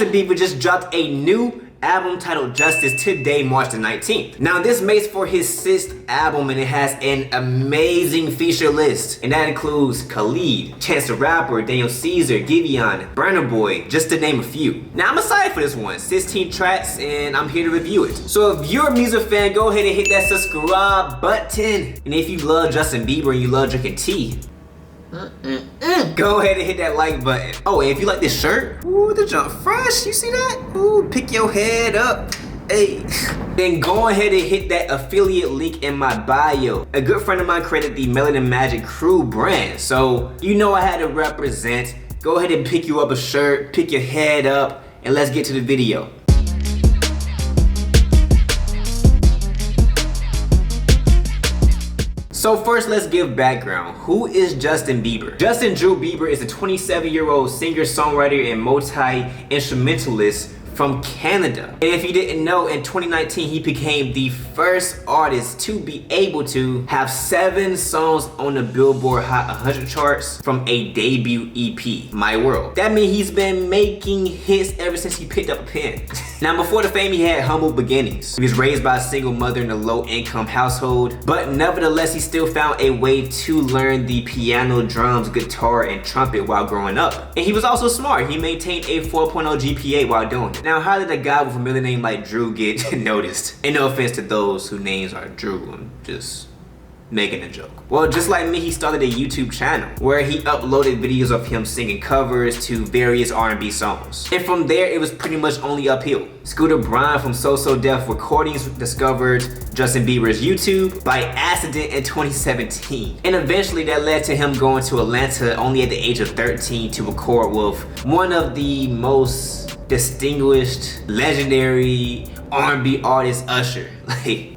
Justin Bieber just dropped a new album titled Justice today, March the 19th. Now this makes for his 6th album and it has an amazing feature list. And that includes Khalid, Chance the Rapper, Daniel Caesar, Giveon, Burna Boy, just to name a few. Now I'm excited for this one, 16 tracks and I'm here to review it. So if you're a music fan, go ahead and hit that subscribe button. And if you love Justin Bieber and you love drinking tea, go ahead and hit that like button. Oh, and if you like this shirt, ooh, the jump fresh, you see that? Ooh, pick your head up, hey. Then go ahead and hit that affiliate link in my bio. A good friend of mine created the Melanin Magic Crew brand, so you know I had to represent. Go ahead and pick you up a shirt, pick your head up, and let's get to the video. So first, let's give background. Who is Justin Bieber? Justin Drew Bieber is a 27-year-old singer, songwriter, and multi-instrumentalist from Canada. And if you didn't know, in 2019 he became the first artist to be able to have 7 songs on the Billboard Hot 100 charts from a debut EP, My World. That means he's been making hits ever since he picked up a pen. Now before the fame, he had humble beginnings. He was raised by a single mother in a low-income household, but nevertheless he still found a way to learn the piano, drums, guitar, and trumpet while growing up. And he was also smart. He maintained a 4.0 GPA while doing it. Now, how did a guy with a middle name like Drew get noticed? And no offense to those whose names are Drew, I'm just making a joke. Well, just like me, he started a YouTube channel where he uploaded videos of him singing covers to various R&B songs. And from there, it was pretty much only uphill. Scooter Braun from So So Def Recordings discovered Justin Bieber's YouTube by accident in 2017. And eventually that led to him going to Atlanta only at the age of 13 to record with one of the most distinguished, legendary R&B artist, Usher.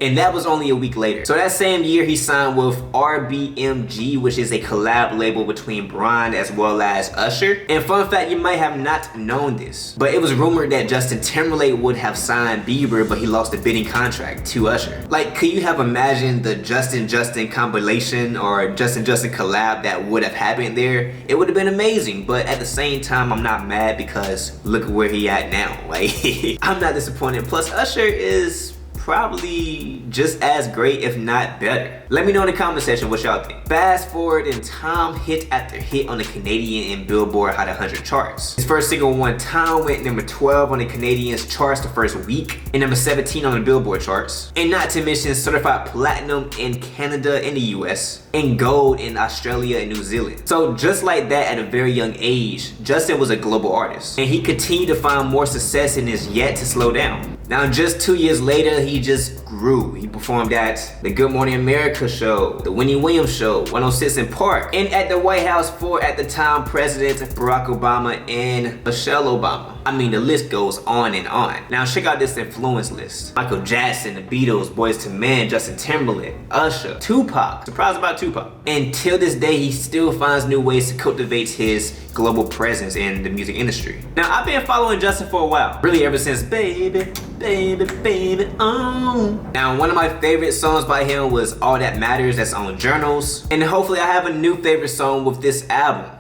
And that was only a week later. So that same year he signed with RBMG, which is a collab label between Braun as well as Usher. And fun fact, you might have not known this, but it was rumored that Justin Timberlake would have signed Bieber, but he lost the bidding contract to Usher. Like, could you have imagined the Justin compilation or Justin collab that would have happened there? It would have been amazing, but at the same time, I'm not mad because look at where he at now. Like, I'm not disappointed. Plus, Usher is probably just as great, if not better. Let me know in the comment section what y'all think. Fast forward in time, hit after hit on the Canadian and Billboard Hot 100 charts. His first single, One Time, went number 12 on the Canadian's charts the first week, and number 17 on the Billboard charts. And not to mention certified platinum in Canada and the US, and gold in Australia and New Zealand. So just like that, at a very young age, Justin was a global artist, and he continued to find more success and is yet to slow down. Now just 2 years later, he just grew. He performed at the Good Morning America show, the Winnie Williams show, 106 in Park, and at the White House for, at the time, Presidents Barack Obama and Michelle Obama. I mean, the list goes on and on. Now check out this influence list. Michael Jackson, the Beatles, Boyz II Men, Justin Timberlake, Usher, Tupac. Surprised about Tupac. And till this day, he still finds new ways to cultivate his global presence in the music industry. Now I've been following Justin for a while, really ever since Baby, Baby, Baby, oh. Now one of my favorite songs by him was All That Matters, that's on Journals. And hopefully I have a new favorite song with this album.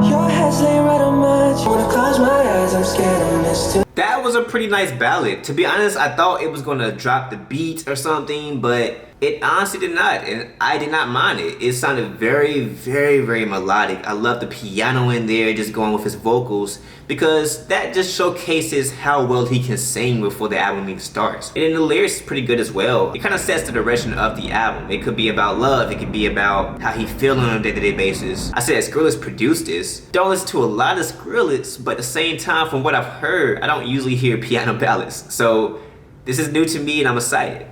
Your head's laying right on my chest. Wanna close my eyes, I'm scared of this too. That was a pretty nice ballad. To be honest, I thought it was gonna drop the beat or something, but it honestly did not, and I did not mind it. It sounded very, very, very melodic. I love the piano in there, just going with his vocals, because that just showcases how well he can sing before the album even starts. And then the lyrics is pretty good as well. It kind of sets the direction of the album. It could be about love, it could be about how he feeling on a day-to-day basis. I said Skrillex produced this. Don't listen to a lot of Skrillex, but at the same time, from what I've heard, I don't usually hear piano ballads. So this is new to me and I'm excited.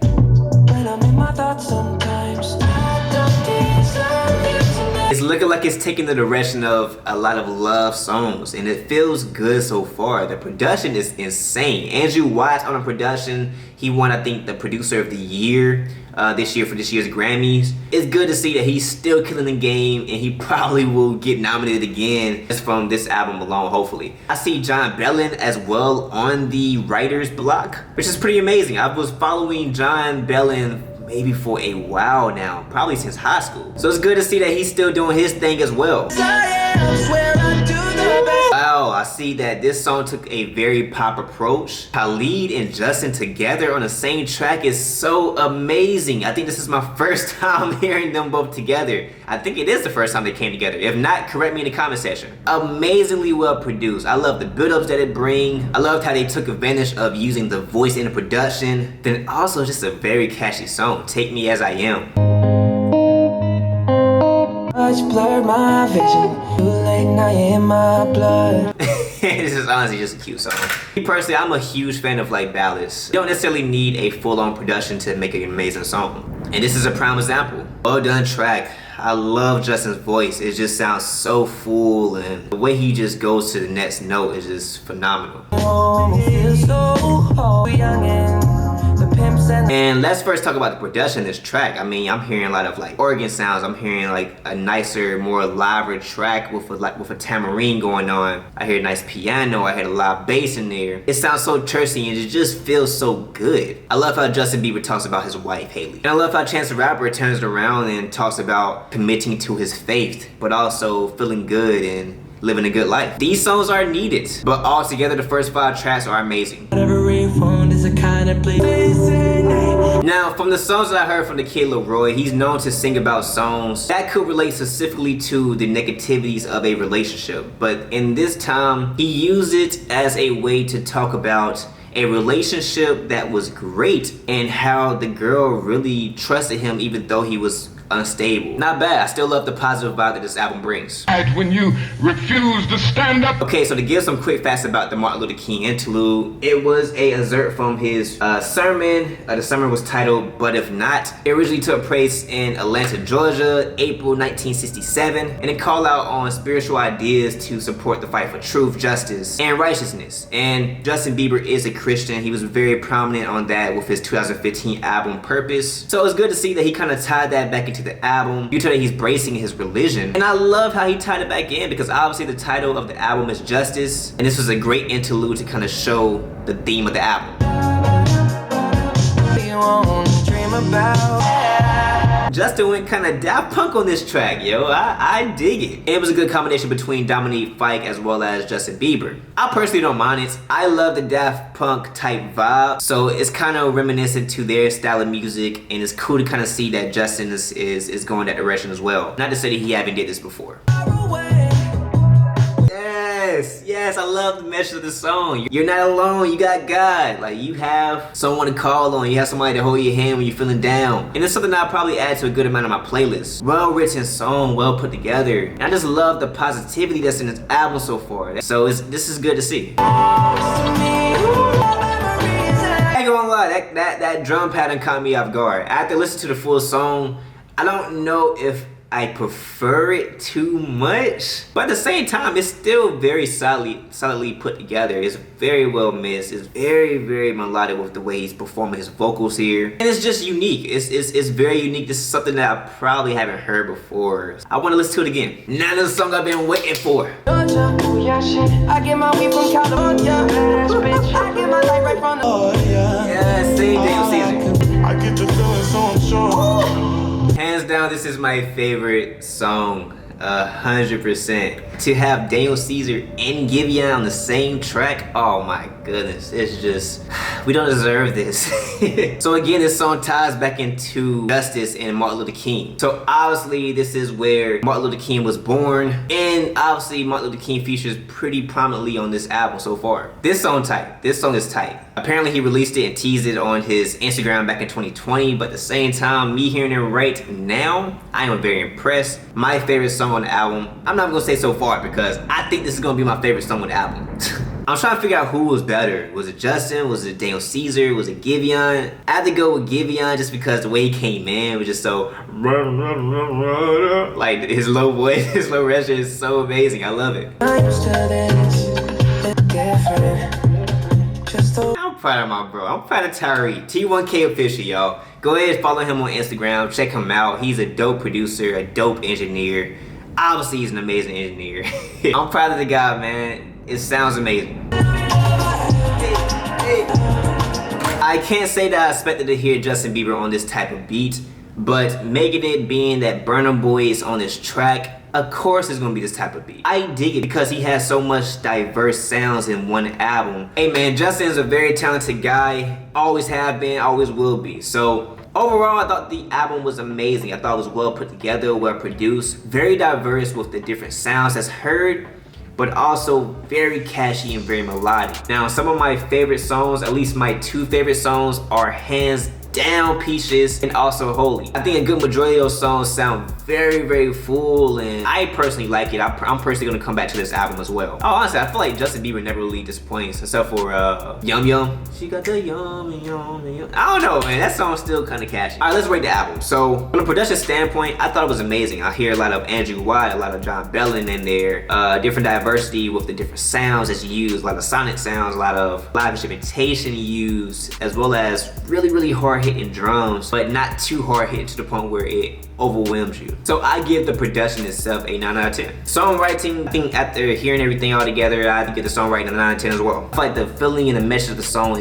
I'm in my thoughts sometimes. It's looking like it's taking the direction of a lot of love songs, and it feels good so far. The production is insane. Andrew Watts on the production. He won, I think, the producer of the year this year for this year's Grammys. It's good to see that he's still killing the game, and he probably will get nominated again just from this album alone, hopefully. I see John Bellin as well on the writer's block, which is pretty amazing. I was following John Bellin maybe for a while now, probably since high school. So it's good to see that he's still doing his thing as well. Wow, I see that this song took a very pop approach. Khalid and Justin together on the same track is so amazing. I think this is my first time hearing them both together. I think it is the first time they came together. If not, correct me in the comment section. Amazingly well produced. I love the build-ups that it brings. I loved how they took advantage of using the voice in the production. Then also just a very catchy song, Take Me As I Am. Blur my vision. Too late now, you're in my blood. This is honestly just a cute song. Me personally, I'm a huge fan of like ballads. You don't necessarily need a full-on production to make an amazing song. And this is a prime example. Well done track. I love Justin's voice. It just sounds so full, and the way he just goes to the next note is just phenomenal. And let's first talk about the production of this track. I mean, I'm hearing a lot of like organ sounds. I'm hearing like a nicer, more lively track with a tambourine going on. I hear a nice piano. I hear a loud bass in there. It sounds so churchy and it just feels so good. I love how Justin Bieber talks about his wife, Haley. And I love how Chance the Rapper turns it around and talks about committing to his faith, but also feeling good and living a good life. These songs are needed, but all together the first 5 tracks are amazing. Now, from the songs that I heard from the Kid LAROI, he's known to sing about songs that could relate specifically to the negativities of a relationship. But in this time, he used it as a way to talk about a relationship that was great and how the girl really trusted him even though he was unstable. Not bad. I still love the positive vibe that this album brings. When you refuse to stand up. Okay, so to give some quick facts about the Martin Luther King Interlude, it was a excerpt from his sermon. The sermon was titled "But If Not." It originally took place in Atlanta, Georgia, April 1967, and it called out on spiritual ideas to support the fight for truth, justice, and righteousness. And Justin Bieber is a Christian. He was very prominent on that with his 2015 album Purpose. So it's good to see that he kind of tied that back into the album. You tell that he's bracing his religion, and I love how he tied it back in because obviously the title of the album is Justice, and this was a great interlude to kind of show the theme of the album. Justin went kind of Daft Punk on this track, yo. I dig it. It was a good combination between Dominic Fike as well as Justin Bieber. I personally don't mind it. I love the Daft Punk type vibe, so it's kind of reminiscent to their style of music, and it's cool to kind of see that Justin is going that direction as well. Not to say that he haven't did this before. Yes, I love the message of the song. You're not alone, you got God. Like, you have someone to call on, you have somebody to hold your hand when you're feeling down. And it's something that I'll probably add to a good amount of my playlist. Well written song, well put together. And I just love the positivity that's in this album so far. So this is good to see. I ain't gonna lie, that drum pattern caught me off guard. After listening to the full song, I don't know if I prefer it too much, but at the same time, it's still very solidly put together. It's very well mixed. It's very melodic with the way he's performing his vocals here, and it's just unique. It's very unique. This is something that I probably haven't heard before. I want to listen to it again. Now this is the song I've been waiting for. I get my weed from California. Yeah, sing Daniel Caesar. I get the feeling so I'm sure. Hands down, this is my favorite song, 100%. To have Daniel Caesar and Giveon on the same track, oh my goodness, it's just, we don't deserve this. So again, this song ties back into justice and Martin Luther King. So obviously, this is where Martin Luther King was born, and obviously Martin Luther King features pretty prominently on this album so far. This song is tight. Apparently he released it and teased it on his Instagram back in 2020, but at the same time, me hearing it right now, I am very impressed. My favorite song on the album, I'm not gonna say so far because I think this is gonna be my favorite song on the album. I'm trying to figure out who was better. Was it Justin? Was it Daniel Caesar? Was it Giveon? I had to go with Giveon just because the way he came in was just so like his low voice, his low register is so amazing. I love it. I'm proud of my bro. I'm proud of Tyree. T1K official, y'all. Go ahead and follow him on Instagram. Check him out. He's a dope producer, a dope engineer. Obviously, he's an amazing engineer. I'm proud of the guy, man. It sounds amazing. I can't say that I expected to hear Justin Bieber on this type of beat, but making it being that Burna Boy is on this track, of course it's gonna be this type of beat. I dig it because he has so much diverse sounds in one album. Hey man, Justin is a very talented guy, always have been, always will be. So overall, I thought the album was amazing. I thought it was well put together, well produced, very diverse with the different sounds that's heard, but also very catchy and very melodic. Now, some of my favorite songs, at least my 2 favorite songs, are hands down Peaches and also Holy. I think a good majority of those songs sound very full, and I personally like it. I'm personally gonna come back to this album as well. Oh, honestly, I feel like Justin Bieber never really disappoints except for Yum Yum. She got the yum. I don't know, man, that song's still kind of catchy. All right, let's rate the album. So from a production standpoint, I thought it was amazing. I hear a lot of Andrew White, a lot of John Bellin in there, different diversity with the different sounds that's used, a lot of sonic sounds, a lot of live instrumentation used, as well as really hard hitting drums, but not too hard hitting to the point where it overwhelms you. So I give the production itself a 9 out of 10. Songwriting, I think after hearing everything all together, I give the songwriting a 9 out of 10 as well. I feel like the feeling and the message of the song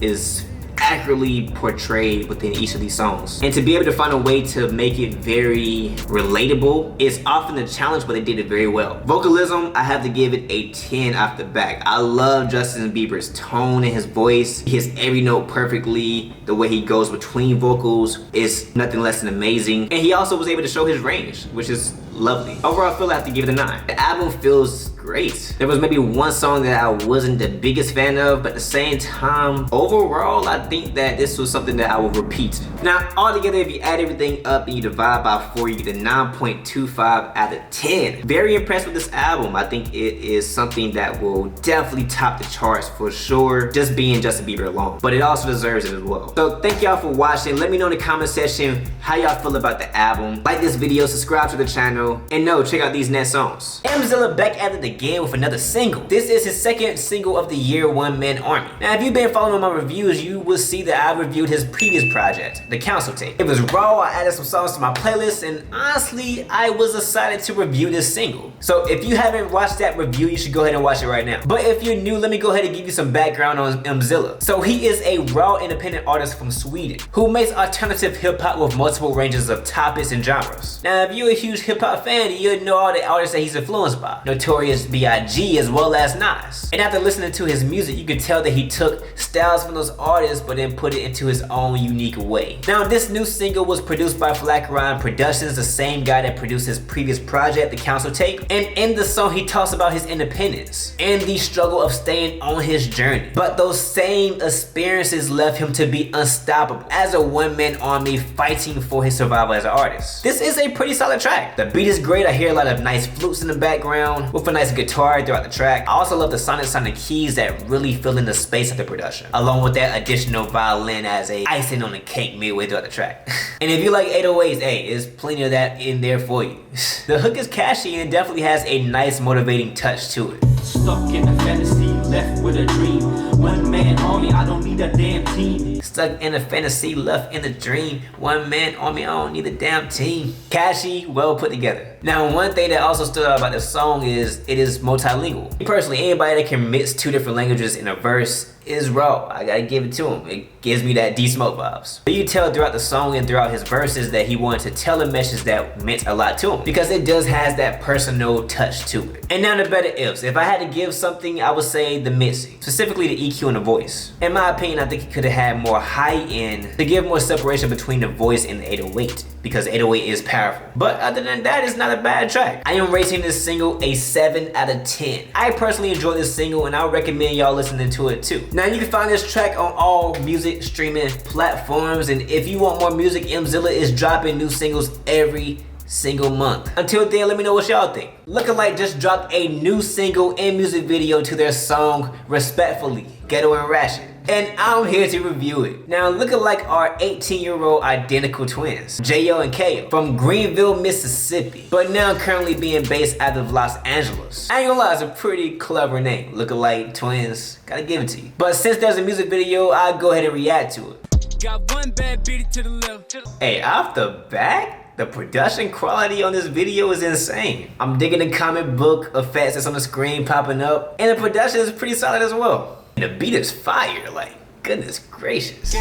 is accurately portrayed within each of these songs. And to be able to find a way to make it very relatable is often a challenge, but they did it very well. Vocalism, I have to give it a 10 off the back. I love Justin Bieber's tone and his voice. He hits every note perfectly. The way he goes between vocals is nothing less than amazing. And he also was able to show his range, which is lovely. Overall, I feel I have to give it a 9. The album feels great. There was maybe one song that I wasn't the biggest fan of, but at the same time, overall, I think that this was something that I will repeat. Now, altogether, if you add everything up and you divide by 4, you get a 9.25 out of 10. Very impressed with this album. I think it is something that will definitely top the charts for sure, just being Justin Bieber alone. But it also deserves it as well. So thank y'all for watching. Let me know in the comment section how y'all feel about the album. Like this video, subscribe to the channel, and check out these next songs. MZilla back at it again with another single. This is his 2nd single of the year, One Man Army. Now, if you've been following my reviews, you will see that I reviewed his previous project, The Council Tape. It was raw, I added some songs to my playlist, and honestly, I was excited to review this single. So if you haven't watched that review, you should go ahead and watch it right now. But if you're new, let me go ahead and give you some background on MZilla. So he is a raw independent artist from Sweden who makes alternative hip-hop with multiple ranges of topics and genres. Now, if you're a huge hip-hop fan, you'll know all the artists that he's influenced by. Notorious B.I.G. as well as Nas. And after listening to his music, you can tell that he took styles from those artists but then put it into his own unique way. Now, this new single was produced by Flakrine Productions, the same guy that produced his previous project, The Council Tape. And in the song, he talks about his independence and the struggle of staying on his journey. But those same experiences left him to be unstoppable as a one-man army fighting for his survival as an artist. This is a pretty solid track. The beat is great. I hear a lot of nice flutes in the background with a nice guitar throughout the track. I also love the sonic keys that really fill in the space of the production, along with that additional violin as a icing on the cake midway throughout the track. And if you like 808s, hey, there's plenty of that in there for you. The hook is catchy and definitely has a nice motivating touch to it. Stuck in a fantasy, left with a dream. One man army, I don't need a damn team. Stuck in a fantasy, left in a dream. One man army, I don't need a damn team. Catchy, well put together. Now, one thing that also stood out about this song is it is multilingual. Personally, anybody that can mix 2 different languages in a verse is raw. I gotta give it to him. It gives me that D-Smoke vibes. But you tell throughout the song and throughout his verses that he wanted to tell a message that meant a lot to him, because it does has that personal touch to it. And now the better ifs. If I had to give something, I would say the mixing, specifically the EQ and the voice. In my opinion, I think he could have had more high end to give more separation between the voice and the 808, because 808 is powerful. But other than that, it's not a bad track. I am rating this single a 7 out of 10. I personally enjoy this single and I would recommend y'all listening to it too. Now you can find this track on all music streaming platforms, and if you want more music, MZilla is dropping new singles every single month. Until then, let me know what y'all think. Looking Like just dropped a new single and music video to their song Respectfully, Ghetto and Ratchet, and I'm here to review it. Now, Looking Like are 18-year-old identical twins, J.O. and K.O. from Greenville, Mississippi, but now currently being based out of Los Angeles. I ain't gonna lie, it's a pretty clever name. Looking Like twins, gotta give it to you. But since there's a music video, I'll go ahead and react to it. Got one bad, beat it to the left. Hey, off the bat, the production quality on this video is insane. I'm digging the comic book effects that's on the screen popping up, and the production is pretty solid as well. And the beat is fire, like, goodness gracious.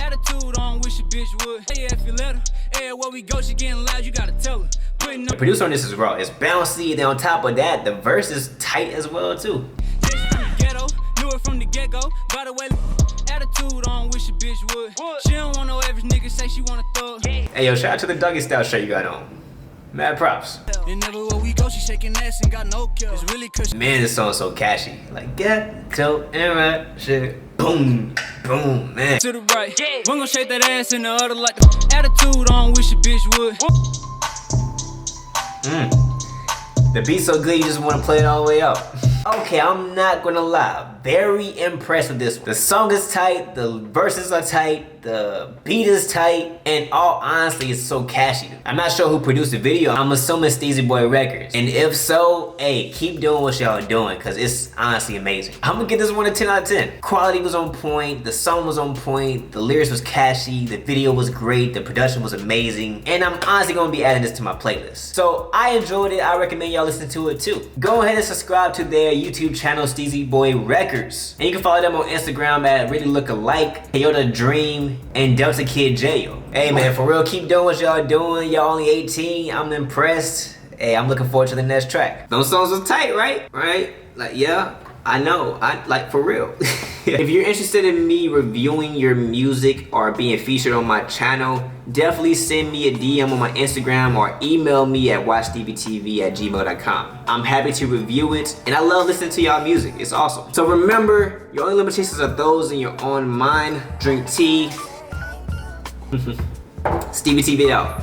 Attitude on, wish a bitch would. Yeah, if you let her. Everywhere we go, she getting loud, you gotta tell her. Putting The up producer on this is raw. It's bouncy, then on top of that, the verse is tight as well too. from the ghetto, knew it from the get-go. By the way, attitude on, wish a bitch would. She don't want no average nigga, say she wanna thug. Hey yo, shout out to the doggy style shirt you got on. Mad props. And everywhere we go, she shaking ass and got no kill. It's really cause Man, this song's so catchy. Like, get to and right shit. Boom, boom, man. to the right. One gon' shake that ass and the other like the attitude on, wish a bitch would. The beat's so good, you just want to play it all the way out. Okay, I'm not gonna lie. Very impressed with this one. The song is tight, the verses are tight, the beat is tight, and all honesty, it's so catchy. I'm not sure who produced the video. I'm assuming Stevie Boy Records. And if so, hey, keep doing what y'all doing, because it's honestly amazing. I'm gonna give this one a 10 out of 10. Quality was on point, the song was on point, the lyrics was catchy, the video was great, the production was amazing, and I'm honestly gonna be adding this to my playlist. So I enjoyed it. I recommend y'all listen to it too. Go ahead and subscribe to their YouTube channel, Stevie Boy Records. And you can follow them on Instagram at Really Look Alike, Toyota Dream, and Delta Kid Jail. Hey man, for real, keep doing what y'all doing. Y'all only 18. I'm impressed. Hey, I'm looking forward to the next track. Those songs are tight, right? Right? Like, yeah, I know. I like, for real. If you're interested in me reviewing your music or being featured on my channel, definitely send me a DM on my Instagram or email me at watchstevie@gmail.com. I'm happy to review it, and I love listening to y'all music. It's awesome. So remember, your only limitations are those in your own mind. Drink tea. Stevie TV out.